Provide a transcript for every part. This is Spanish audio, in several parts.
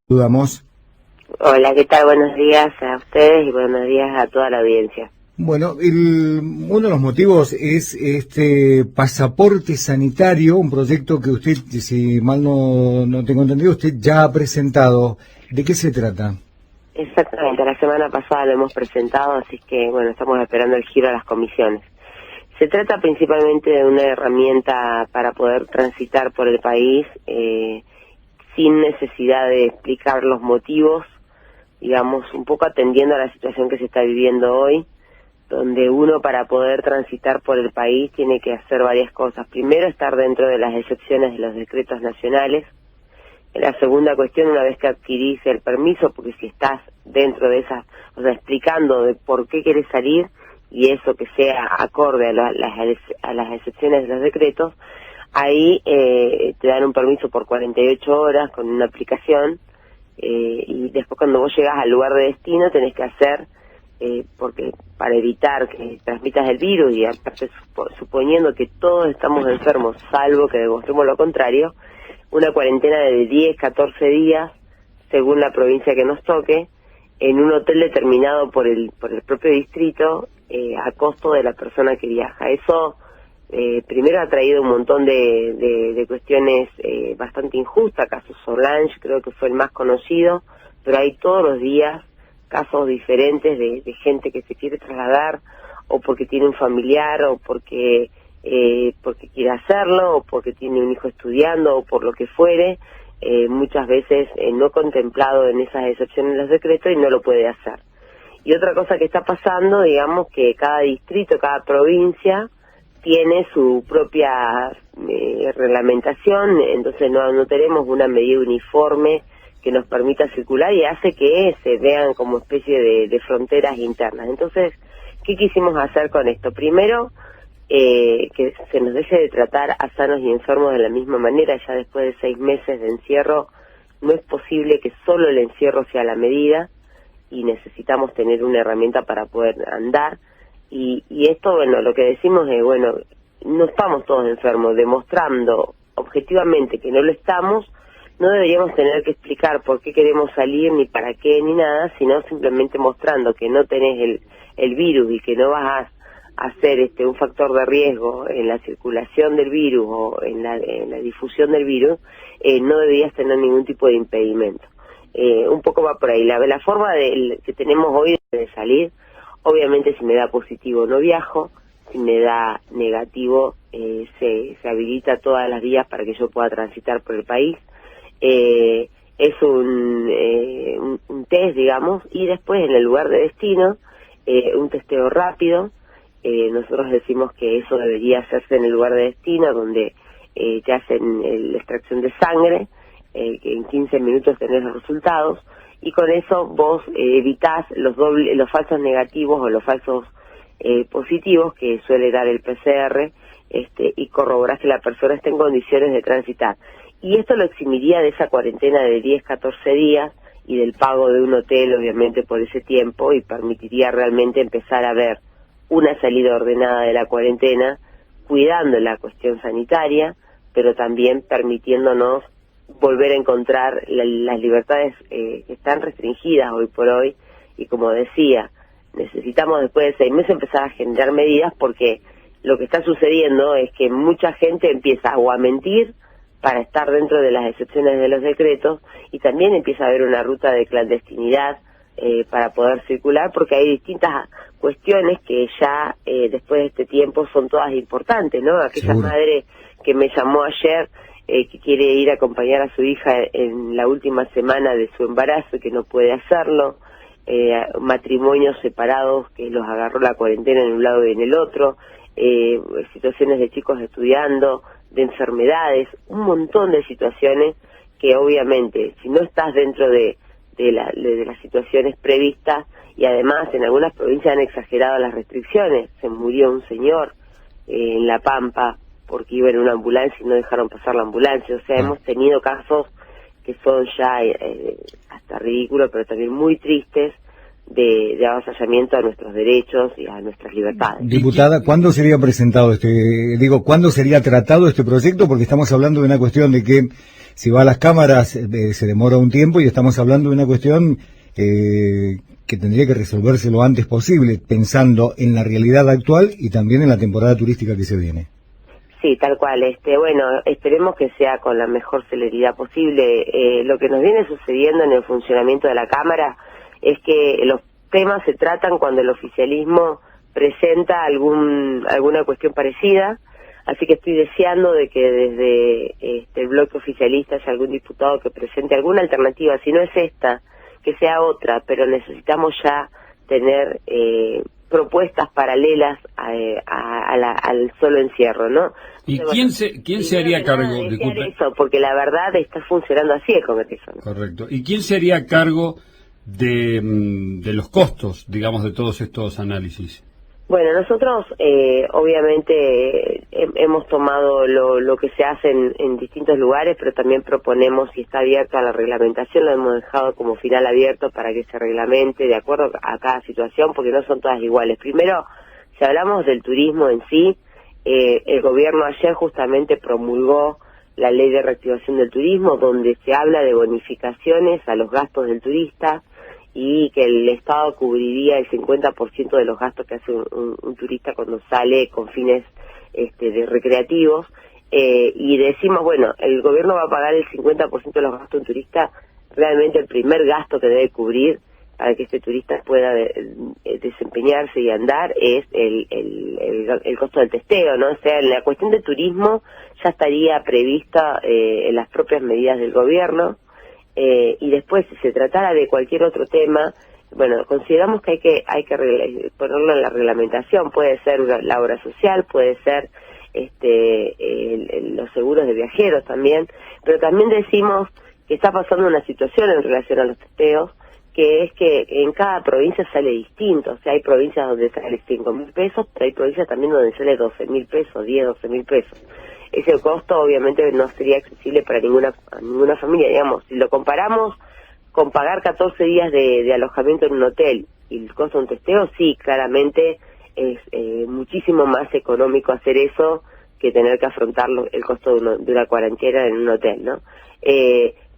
Saludamos. Hola, ¿qué tal? Buenos días a ustedes y buenos días a toda la audiencia. Bueno, uno de los motivos es este pasaporte sanitario, un proyecto que usted, si mal no tengo entendido, usted ya ha presentado. ¿De qué se trata? Exactamente, la semana pasada lo hemos presentado, así que bueno, estamos esperando el giro a las comisiones. Se trata principalmente de una herramienta para poder transitar por el país sin necesidad de explicar los motivos, digamos, un poco atendiendo a la situación que se está viviendo hoy, donde uno para poder transitar por el país tiene que hacer varias cosas. Primero, estar dentro de las excepciones de los decretos nacionales. La segunda cuestión, una vez que adquirís el permiso, porque si estás dentro de esas, o sea, explicando de por qué querés salir, y eso que sea acorde a las excepciones de los decretos, ahí te dan un permiso por 48 horas con una aplicación, y después cuando vos llegás al lugar de destino tenés que hacer, porque para evitar que transmitas el virus, y aparte suponiendo que todos estamos enfermos, salvo que demostremos lo contrario, una cuarentena de 10, 14 días, según la provincia que nos toque, en un hotel determinado por el propio distrito, a costo de la persona que viaja. Eso primero ha traído un montón de cuestiones bastante injustas. Caso Solange creo que fue el más conocido, pero hay todos los días casos diferentes de gente que se quiere trasladar, o porque tiene un familiar, o porque quiere hacerlo, o porque tiene un hijo estudiando, o por lo que fuere, muchas veces no contemplado en esas excepciones de los decretos, y no lo puede hacer. Y otra cosa que está pasando, digamos, que cada distrito, cada provincia tiene su propia reglamentación, entonces no tenemos una medida uniforme que nos permita circular, y hace que se vean como especie de fronteras internas. Entonces, ¿qué quisimos hacer con esto? Primero, que se nos deje de tratar a sanos y enfermos de la misma manera. Ya después de 6 meses de encierro, no es posible que solo el encierro sea la medida, y necesitamos tener una herramienta para poder andar. Y esto, bueno, lo que decimos es, bueno, no estamos todos enfermos, demostrando objetivamente que no lo estamos. No deberíamos tener que explicar por qué queremos salir, ni para qué, ni nada, sino simplemente mostrando que no tenés el virus y que no vas a ser un factor de riesgo en la circulación del virus o en la difusión del virus. No deberías tener ningún tipo de impedimento. Un poco va por ahí. La forma que tenemos hoy de salir, obviamente si me da positivo no viajo, si me da negativo se habilita todas las vías para que yo pueda transitar por el país. Es un test, digamos, y después en el lugar de destino un testeo rápido. Nosotros decimos que eso debería hacerse en el lugar de destino, donde te hacen la extracción de sangre, que en 15 minutos tenés los resultados, y con eso vos evitás los falsos negativos o los falsos positivos que suele dar el PCR, y corroborás que la persona esté en condiciones de transitar. Y esto lo eximiría de esa cuarentena de 10, 14 días y del pago de un hotel, obviamente, por ese tiempo, y permitiría realmente empezar a ver una salida ordenada de la cuarentena, cuidando la cuestión sanitaria, pero también permitiéndonos volver a encontrar las libertades que están restringidas hoy por hoy. Y como decía, necesitamos después de 6 meses empezar a generar medidas, porque lo que está sucediendo es que mucha gente empieza a mentir para estar dentro de las excepciones de los decretos, y también empieza a haber una ruta de clandestinidad para poder circular, porque hay distintas cuestiones que ya después de este tiempo son todas importantes, ¿no? Aquella Seguro. madre que me llamó ayer, que quiere ir a acompañar a su hija en la última semana de su embarazo y que no puede hacerlo, matrimonios separados que los agarró la cuarentena en un lado y en el otro, situaciones de chicos estudiando, de enfermedades, un montón de situaciones que obviamente si no estás dentro de las situaciones previstas, y además en algunas provincias han exagerado las restricciones. Se murió un señor en La Pampa porque iba en una ambulancia y no dejaron pasar la ambulancia. O sea, hemos tenido casos que son ya hasta ridículos, pero también muy tristes, de avasallamiento a nuestros derechos y a nuestras libertades. Diputada, ¿cuándo sería presentado cuándo sería tratado este proyecto? Porque estamos hablando de una cuestión de que si va a las cámaras se demora un tiempo, y estamos hablando de una cuestión que tendría que resolverse lo antes posible, pensando en la realidad actual y también en la temporada turística que se viene. Sí, tal cual. Bueno, esperemos que sea con la mejor celeridad posible. Lo que nos viene sucediendo en el funcionamiento de la Cámara es que los temas se tratan cuando el oficialismo presenta alguna cuestión parecida, así que estoy deseando de que desde el bloque oficialista haya algún diputado que presente alguna alternativa, si no es esta, que sea otra, pero necesitamos ya tener propuestas paralelas al solo encierro, ¿no? ¿Y quién se haría cargo? De eso, porque la verdad está funcionando así el Congreso, ¿no? Correcto. ¿Y quién se haría cargo de los costos, digamos, de todos estos análisis? Bueno, nosotros obviamente hemos tomado lo que se hace en distintos lugares, pero también proponemos, si está abierto a la reglamentación, lo hemos dejado como final abierto para que se reglamente de acuerdo a cada situación, porque no son todas iguales. Primero, si hablamos del turismo en sí, el gobierno ayer justamente promulgó la ley de reactivación del turismo, donde se habla de bonificaciones a los gastos del turista, y que el Estado cubriría el 50% de los gastos que hace un turista cuando sale con fines de recreativos, y decimos, bueno, el gobierno va a pagar el 50% de los gastos de un turista. Realmente el primer gasto que debe cubrir para que este turista pueda desempeñarse y andar es el costo del testeo, ¿no? O sea, en la cuestión de turismo ya estaría prevista en las propias medidas del gobierno. Y después, si se tratara de cualquier otro tema, bueno, consideramos que hay que ponerlo en la reglamentación. Puede ser la obra social, puede ser los seguros de viajeros también, pero también decimos que está pasando una situación en relación a los testeos, que es que en cada provincia sale distinto. O sea, hay provincias donde sale 5.000 pesos, pero hay provincias también donde sale 12.000 pesos, 10, 12.000 pesos. Ese costo obviamente no sería accesible para ninguna familia, digamos. Si lo comparamos con pagar 14 días de alojamiento en un hotel y el costo de un testeo, sí, claramente es muchísimo más económico hacer eso que tener que afrontar el costo de una cuarentena en un hotel, ¿no?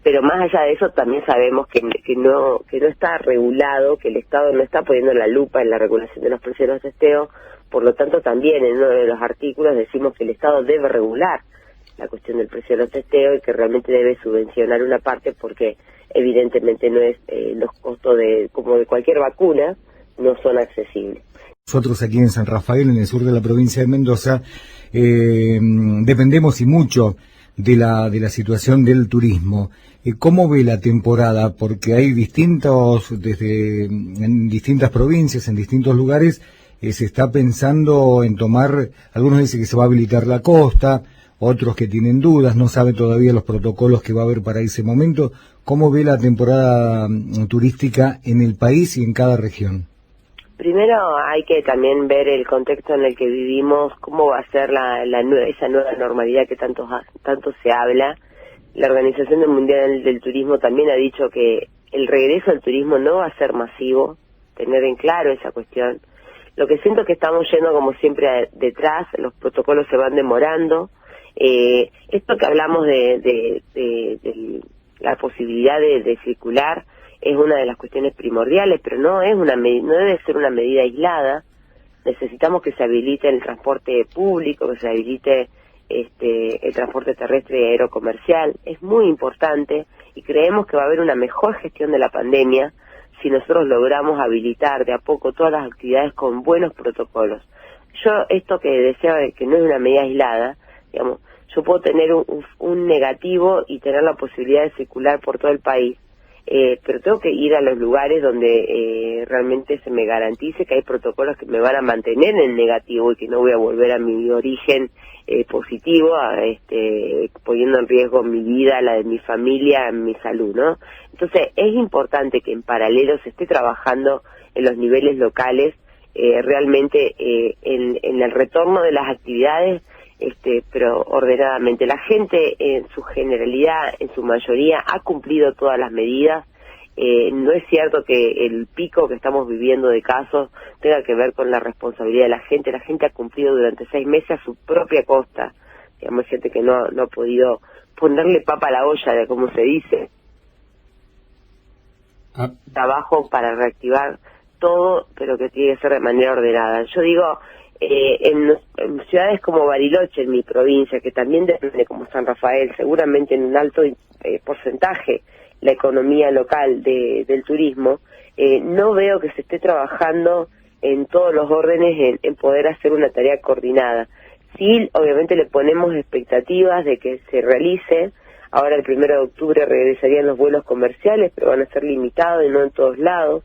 Pero más allá de eso, también sabemos que no está regulado, que el Estado no está poniendo la lupa en la regulación de los precios de los testeos. Por lo tanto, también en uno de los artículos decimos que el Estado debe regular la cuestión del precio de los testeos y que realmente debe subvencionar una parte, porque evidentemente no es los costos como de cualquier vacuna no son accesibles. Nosotros aquí en San Rafael, en el sur de la provincia de Mendoza, dependemos y mucho de la situación del turismo. ¿Cómo ve la temporada? Porque hay en distintas provincias, en distintos lugares, se está pensando en tomar, algunos dicen que se va a habilitar la costa, otros que tienen dudas, no saben todavía los protocolos que va a haber para ese momento. ¿Cómo ve la temporada turística en el país y en cada región? Primero hay que también ver el contexto en el que vivimos, cómo va a ser esa nueva normalidad que tanto se habla. La Organización Mundial del Turismo también ha dicho que el regreso al turismo no va a ser masivo, tener en claro esa cuestión. Lo que siento que estamos yendo como siempre detrás, los protocolos se van demorando. Esto que hablamos de la posibilidad de circular es una de las cuestiones primordiales, pero no debe ser una medida aislada. Necesitamos que se habilite el transporte público, que se habilite el transporte terrestre y aerocomercial. Es muy importante y creemos que va a haber una mejor gestión de la pandemia si nosotros logramos habilitar de a poco todas las actividades con buenos protocolos. Yo esto que decía, que no es una medida aislada, digamos, yo puedo tener un negativo y tener la posibilidad de circular por todo el país, pero tengo que ir a los lugares donde realmente se me garantice que hay protocolos que me van a mantener en negativo y que no voy a volver a mi origen positivo, poniendo en riesgo mi vida, la de mi familia, mi salud, ¿no? Entonces es importante que en paralelo se esté trabajando en los niveles locales, realmente en el retorno de las actividades, pero ordenadamente. La gente en su generalidad, en su mayoría, ha cumplido todas las medidas. no es cierto que el pico que estamos viviendo de casos tenga que ver con la responsabilidad de la gente. La gente ha cumplido durante 6 meses a su propia costa. Digamos, gente que no ha podido ponerle papa a la olla, como se dice. Trabajo para reactivar todo, pero que tiene que ser de manera ordenada. Yo digo, en ciudades como Bariloche, en mi provincia, que también depende como San Rafael, seguramente en un alto porcentaje la economía local del turismo, no veo que se esté trabajando en todos los órdenes en poder hacer una tarea coordinada. Sí, obviamente le ponemos expectativas de que se realice. Ahora el 1 de octubre regresarían los vuelos comerciales, pero van a ser limitados y no en todos lados.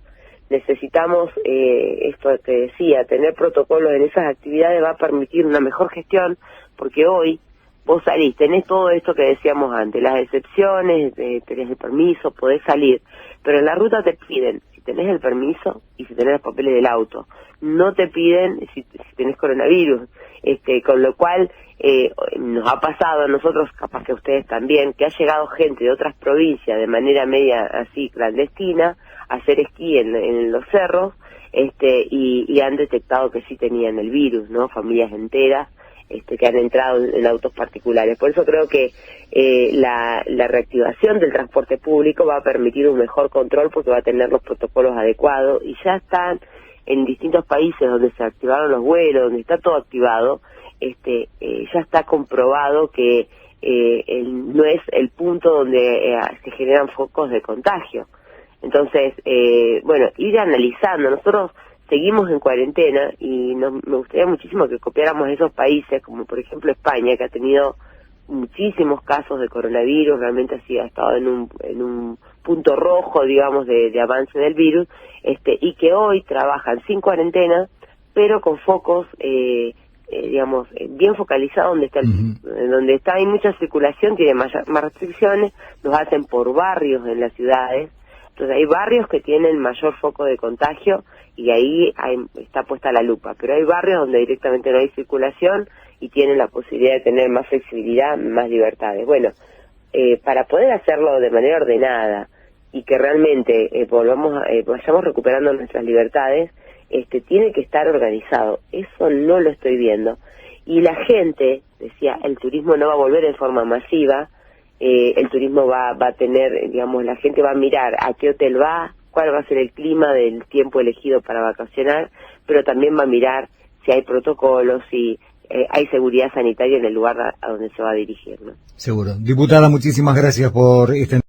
Necesitamos, esto que decía, tener protocolos en esas actividades va a permitir una mejor gestión, porque hoy vos salís, tenés todo esto que decíamos antes, las excepciones, tenés el permiso, podés salir, pero en la ruta te piden si tenés el permiso y si tenés los papeles del auto. No te piden si tenés coronavirus, con lo cual nos ha pasado a nosotros, capaz que a ustedes también, que ha llegado gente de otras provincias de manera media así clandestina a hacer esquí en los cerros, y han detectado que sí tenían el virus, ¿no? Familias enteras que han entrado en autos particulares. Por eso creo que la reactivación del transporte público va a permitir un mejor control, porque va a tener los protocolos adecuados, y ya están en distintos países donde se activaron los vuelos, donde está todo activado, ya está comprobado que no es el punto donde se generan focos de contagio. Entonces, ir analizando. Nosotros seguimos en cuarentena y me gustaría muchísimo que copiáramos esos países, como por ejemplo España, que ha tenido muchísimos casos de coronavirus, realmente así ha estado en un punto rojo, digamos, de avance del virus, y que hoy trabajan sin cuarentena, pero con focos, digamos, bien focalizados donde hay mucha circulación, tiene más restricciones, los hacen por barrios en las ciudades. Entonces hay barrios que tienen mayor foco de contagio y ahí está puesta la lupa, pero hay barrios donde directamente no hay circulación y tienen la posibilidad de tener más flexibilidad, más libertades. Bueno, para poder hacerlo de manera ordenada y que realmente vayamos recuperando nuestras libertades, tiene que estar organizado. Eso no lo estoy viendo. Y la gente, decía, el turismo no va a volver en forma masiva. El turismo va a tener, digamos, la gente va a mirar a qué hotel va, cuál va a ser el clima del tiempo elegido para vacacionar, pero también va a mirar si hay protocolos, si hay seguridad sanitaria en el lugar a donde se va a dirigir, ¿no? Seguro. Diputada, muchísimas gracias por esta